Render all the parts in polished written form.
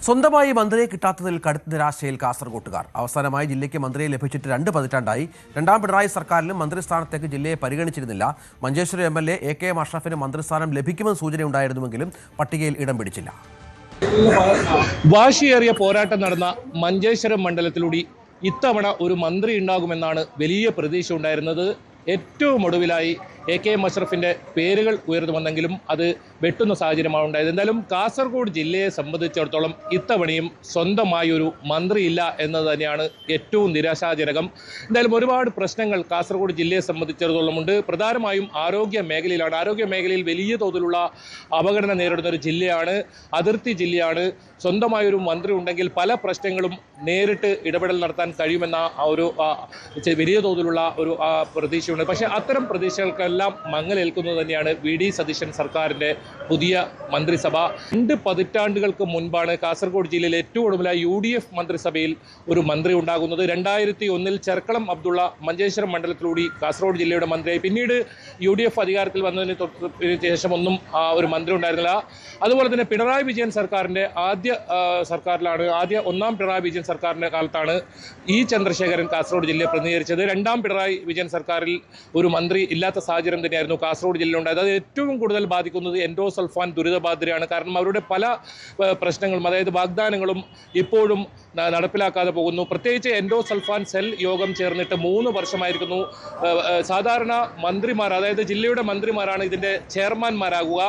സ്വന്തമായി മന്ത്രിയെ കിട്ടാത്തതിൽ കടുത്ത നിരാശയിൽ കാസർകോട്ടുകാർ. അവസാനമായി ജില്ലയ്ക്ക് മന്ത്രിയെ ലഭിച്ചിട്ട് 2 പതിറ്റാണ്ടായി. രണ്ടാം പിണറായി സർക്കാരിലും മന്ത്രിസ്ഥാനത്തേക്ക് ജില്ലയെ പരിഗണിച്ചിരുന്നില്ല. മഞ്ചേശ്വരം MLA AK അഷ്റഫിന് മന്ത്രിസ്ഥാനം ലഭിക്കുമെന്ന് സൂചനയുണ്ടായിരുന്നുവെങ്കിലും പട്ടികയിൽ ഇടം പിടിച്ചില്ല. വാശിയേറിയ പോരാട്ടം നടന്ന മഞ്ചേശ്വരം മണ്ഡലത്തിലൂടെ ഇത്തവണ ഒരു മന്ത്രി ഉണ്ടാകുമെന്നാണ് വലിയ പ്രതീക്ഷ ഉണ്ടായിരുന്നത്. ഏറ്റവും ഒടുവിലായി AK അഷ്റഫിൻ്റെ പേരുകൾ ഉയർന്നു വന്നെങ്കിലും അത് വെട്ടുന്ന സാഹചര്യമാണ് ഉണ്ടായത്. എന്തായാലും കാസർഗോഡ് ജില്ലയെ സംബന്ധിച്ചിടത്തോളം ഇത്തവണയും സ്വന്തമായി ഒരു മന്ത്രിയില്ല എന്നത് തന്നെയാണ് ഏറ്റവും നിരാശാജനകം. എന്തായാലും ഒരുപാട് പ്രശ്നങ്ങൾ കാസർഗോഡ് ജില്ലയെ സംബന്ധിച്ചിടത്തോളം ഉണ്ട്. പ്രധാനമായും ആരോഗ്യ മേഖലയിലാണ്. ആരോഗ്യ മേഖലയിൽ വലിയ തോതിലുള്ള അവഗണന നേരിടുന്ന ഒരു ജില്ലയാണ്, അതിർത്തി ജില്ലയാണ്. സ്വന്തമായൊരു മന്ത്രി ഉണ്ടെങ്കിൽ പല പ്രശ്നങ്ങളും നേരിട്ട് ഇടപെടൽ നടത്താൻ കഴിയുമെന്ന ഒരു വലിയ തോതിലുള്ള ഒരു പ്രതീക്ഷയുണ്ട്. പക്ഷേ അത്തരം പ്രതീക്ഷകൾക്കെല്ലാം മങ്ങലേൽക്കുന്നത് തന്നെയാണ് VD സതീശൻ സർക്കാരിൻ്റെ പുതിയ മന്ത്രിസഭ. 2 പതിറ്റാണ്ടുകൾക്ക് മുൻപാണ് കാസർഗോഡ് ജില്ലയിൽ ഏറ്റവും ഒടുവിലായി UDF മന്ത്രിസഭയിൽ ഒരു മന്ത്രി ഉണ്ടാകുന്നത്. 2001 ചെർക്കളം അബ്ദുള്ള മഞ്ചേശ്വരം മണ്ഡലത്തിലൂടെ കാസർഗോഡ് ജില്ലയുടെ മന്ത്രിയായി. പിന്നീട് UDF അധികാരത്തിൽ വന്നതിന് ശേഷമൊന്നും ഒരു മന്ത്രി ഉണ്ടായിരുന്നില്ല. അതുപോലെ തന്നെ പിണറായി വിജയൻ സർക്കാരിൻ്റെ ഒന്നാം പിണറായി വിജയൻ സർക്കാരിൻ്റെ കാലത്താണ് ചന്ദ്രശേഖരൻ കാസർഗോഡ് ജില്ലയെ പ്രതിനിധീകരിച്ചത്. രണ്ടാം പിണറായി വിജയൻ സർക്കാരിൽ ഒരു മന്ത്രി ഇല്ലാത്ത സാഹചര്യം തന്നെയായിരുന്നു കാസർഗോഡ് ജില്ലയിൽ ഉണ്ടായത്. അത് ഏറ്റവും കൂടുതൽ ബാധിക്കുന്നത് എൻഡോസൾഫാൻ ദുരിതബാധിതരെയാണ്. കാരണം അവരുടെ പല പ്രശ്നങ്ങളും, അതായത് വാഗ്ദാനങ്ങളും ഇപ്പോഴും നടപ്പിലാക്കാതെ പോകുന്നു. പ്രത്യേകിച്ച് എൻഡോസൾഫാൻ സെൽ യോഗം ചേർന്നിട്ട് 3 വർഷമായിരിക്കുന്നു. സാധാരണ മന്ത്രിമാർ, അതായത് ജില്ലയുടെ മന്ത്രിമാരാണ് ഇതിൻ്റെ ചെയർമാൻമാരാകുക.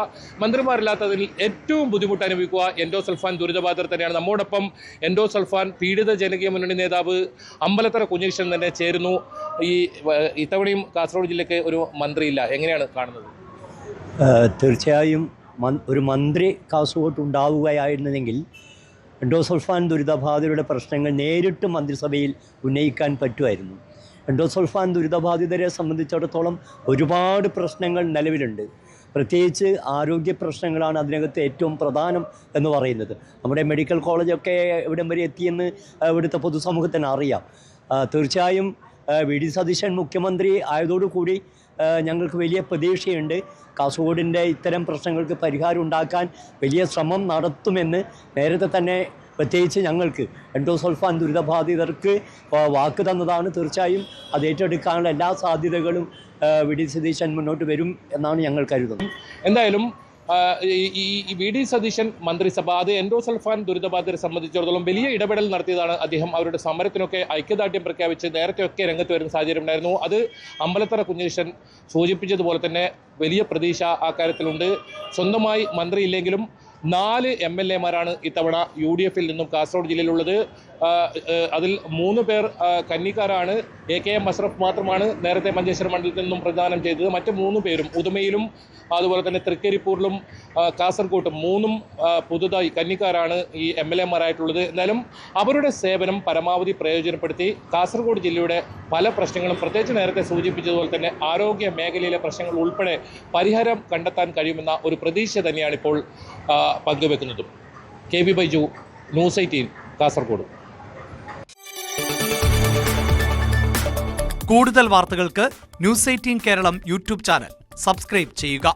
മന്ത്രിമാരില്ലാത്തതിൽ ഏറ്റവും ബുദ്ധിമുട്ട് അനുഭവിക്കുക എൻഡോസൾഫാൻ ദുരിതബാധിതർ തന്നെയാണ്. നമ്മോടൊപ്പം എൻഡോസൾഫാൻ പീഡിത ജനകീയ മുന്നണി നേതാവ് അമ്പലത്തറ കുഞ്ഞികൃഷ്ണൻ തന്നെ ചേരുന്നു. ഇത്തവണയും കാസർഗോഡ് ജില്ലയ്ക്ക് ഒരു മന്ത്രിയില്ല, എങ്ങനെയാണ് കാണുന്നത്? തീർച്ചയായും ഒരു മന്ത്രി കാസർഗോഡ് ഉണ്ടാവുകയായിരുന്നെങ്കിൽ എൻഡോസൾഫാൻ ദുരിതബാധിതരുടെ പ്രശ്നങ്ങൾ നേരിട്ട് മന്ത്രിസഭയിൽ ഉന്നയിക്കാൻ പറ്റുമായിരുന്നു. എൻഡോസൾഫാൻ ദുരിതബാധിതരെ സംബന്ധിച്ചിടത്തോളം ഒരുപാട് പ്രശ്നങ്ങൾ നിലവിലുണ്ട്. പ്രത്യേകിച്ച് ആരോഗ്യ പ്രശ്നങ്ങളാണ് അതിനകത്ത് ഏറ്റവും പ്രധാനം എന്ന് പറയുന്നത്. നമ്മുടെ മെഡിക്കൽ കോളേജൊക്കെ എവിടം വരെ എത്തിയെന്ന് ഇവിടുത്തെ പൊതുസമൂഹത്തിന് അറിയാം. തീർച്ചയായും VD സതീശൻ മുഖ്യമന്ത്രി ആയതോടുകൂടി ഞങ്ങൾക്ക് വലിയ പ്രതീക്ഷയുണ്ട്. കാസർഗോഡിൻ്റെ ഇത്തരം പ്രശ്നങ്ങൾക്ക് പരിഹാരം ഉണ്ടാക്കാൻ വലിയ ശ്രമം നടത്തുമെന്ന് നേരത്തെ തന്നെ പ്രത്യേകിച്ച് ഞങ്ങൾക്ക് എൻഡോസൾഫാൻ ദുരിതബാധിതർക്ക് വാക്ക് തന്നതാണ്. തീർച്ചയായും അത് ഏറ്റെടുക്കാനുള്ള എല്ലാ സാധ്യതകളും VD സതീശൻ മുന്നോട്ട് വരും എന്നാണ് ഞങ്ങൾ കരുതുന്നത്. എന്തായാലും ഈ VD സതീശൻ മന്ത്രിസഭ അത് എൻഡോസൾഫാൻ ദുരിതബാധിതരെ സംബന്ധിച്ചിടത്തോളം വലിയ ഇടപെടൽ നടത്തിയതാണ്. അദ്ദേഹം അവരുടെ സമരത്തിനൊക്കെ ഐക്യദാർഢ്യം പ്രഖ്യാപിച്ച് നേരത്തെയൊക്കെ രംഗത്ത് വരുന്ന സാഹചര്യം ഉണ്ടായിരുന്നു. അത് അമ്പലത്തറ കുഞ്ഞികൃഷ്ണൻ സൂചിപ്പിച്ചതുപോലെ തന്നെ വലിയ പ്രതീക്ഷ ആ കാര്യത്തിലുണ്ട്. സ്വന്തമായി മന്ത്രിയില്ലെങ്കിലും 4 MLAമാരാണ് ഇത്തവണ UDFൽ നിന്നും കാസർഗോഡ് ജില്ലയിലുള്ളത്. അതിൽ 3 പേർ കന്നിക്കാരാണ്. AK അഷ്റഫ് മാത്രമാണ് നേരത്തെ മഞ്ചേശ്വരം മണ്ഡലത്തിൽ നിന്നും പ്രദാനം ചെയ്തത്. മറ്റ് 3 പേരും ഉദുമയിലും അതുപോലെ തന്നെ തൃക്കരിപ്പൂരിലും കാസർഗോട്ടും 3 പുതുതായി കന്നിക്കാരാണ് ഈ MLAമാരായിട്ടുള്ളത്. എന്നാലും അവരുടെ സേവനം പരമാവധി പ്രയോജനപ്പെടുത്തി കാസർഗോഡ് ജില്ലയുടെ പല പ്രശ്നങ്ങളും, പ്രത്യേകിച്ച് നേരത്തെ സൂചിപ്പിച്ചതുപോലെ തന്നെ ആരോഗ്യ മേഖലയിലെ പ്രശ്നങ്ങൾ ഉൾപ്പെടെ പരിഹാരം കണ്ടെത്താൻ കഴിയുമെന്ന ഒരു പ്രതീക്ഷ തന്നെയാണ് ഇപ്പോൾ പങ്കുവെക്കുന്നത്. KB Baiju, news 18 Kasaragod. കൂടുതൽ വാർത്തകൾക്ക് news 18 Keralam YouTube channel subscribe ചെയ്യുക.